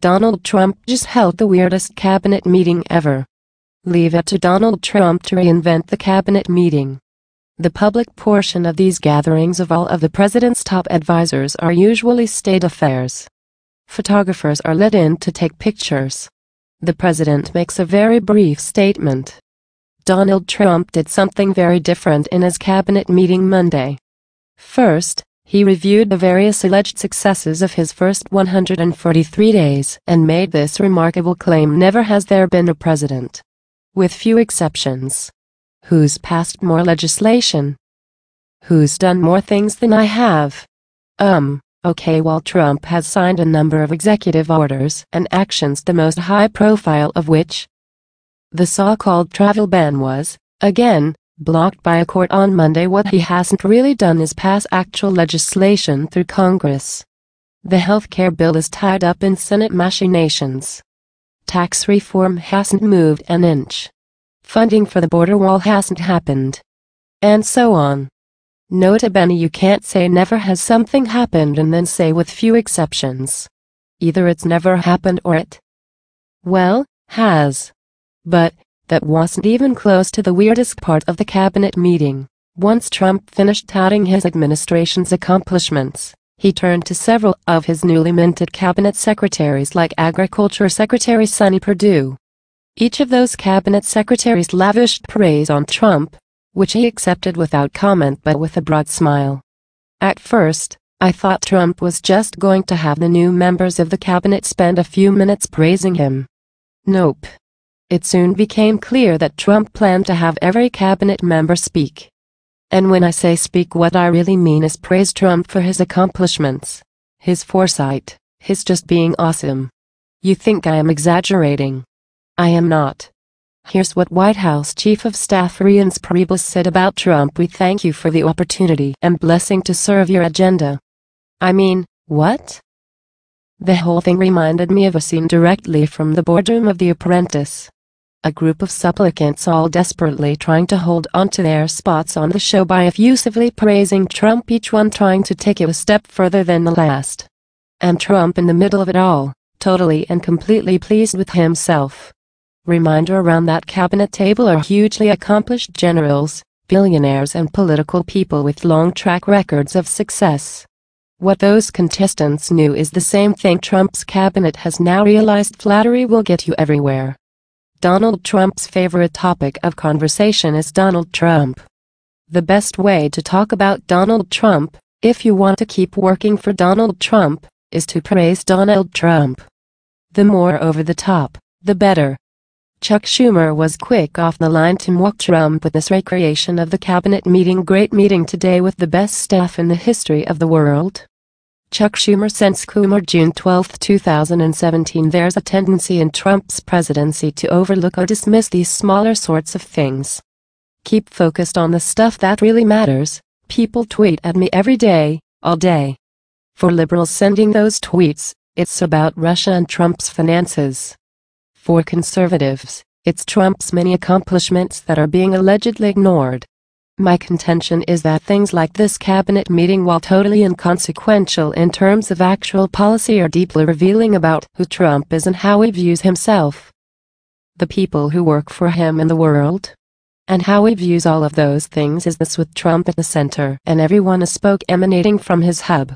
Donald Trump just held the weirdest cabinet meeting ever. Leave it to Donald Trump to reinvent the cabinet meeting. The public portion of these gatherings of all of the president's top advisors are usually state affairs. Photographers are let in to take pictures. The president makes a very brief statement. Donald Trump did something very different in his cabinet meeting Monday. First, he reviewed the various alleged successes of his first 143 days and made this remarkable claim: never has there been a president, with few exceptions, who's passed more legislation, who's done more things than I have. Okay, while Trump has signed a number of executive orders and actions, the most high-profile of which, the so-called travel ban, was, again, blocked by a court on Monday. What he hasn't really done is pass actual legislation through Congress. The healthcare bill is tied up in Senate machinations. Tax reform hasn't moved an inch. Funding for the border wall hasn't happened. And so on. Nota bene, you can't say never has something happened and then say with few exceptions. Either it's never happened or it, well, has. But that wasn't even close to the weirdest part of the cabinet meeting. Once Trump finished touting his administration's accomplishments, he turned to several of his newly minted cabinet secretaries, like Agriculture Secretary Sonny Perdue. Each of those cabinet secretaries lavished praise on Trump, which he accepted without comment but with a broad smile. At first, I thought Trump was just going to have the new members of the cabinet spend a few minutes praising him. Nope. It soon became clear that Trump planned to have every cabinet member speak. And when I say speak, what I really mean is praise Trump for his accomplishments, his foresight, his just being awesome. You think I am exaggerating? I am not. Here's what White House Chief of Staff Reince Priebus said about Trump: "We thank you for the opportunity and blessing to serve your agenda." I mean, what? The whole thing reminded me of a scene directly from the boardroom of The Apprentice. A group of supplicants all desperately trying to hold on to their spots on the show by effusively praising Trump, each one trying to take it a step further than the last. And Trump in the middle of it all, totally and completely pleased with himself. Reminder: around that cabinet table are hugely accomplished generals, billionaires and political people with long track records of success. What those contestants knew is the same thing Trump's cabinet has now realized: flattery will get you everywhere. Donald Trump's favorite topic of conversation is Donald Trump. The best way to talk about Donald Trump, if you want to keep working for Donald Trump, is to praise Donald Trump. The more over the top, the better. Chuck Schumer was quick off the line to mock Trump with this recreation of the cabinet meeting: "Great meeting today with the best staff in the history of the world." Chuck Schumer sent Schumer June 12, 2017. There's a tendency in Trump's presidency to overlook or dismiss these smaller sorts of things. Keep focused on the stuff that really matters. People tweet at me every day, all day. For liberals sending those tweets, it's about Russia and Trump's finances. For conservatives, it's Trump's many accomplishments that are being allegedly ignored. My contention is that things like this cabinet meeting, while totally inconsequential in terms of actual policy, are deeply revealing about who Trump is and how he views himself, the people who work for him in the world, and how he views all of those things. Is this with Trump at the center and everyone a spoke emanating from his hub?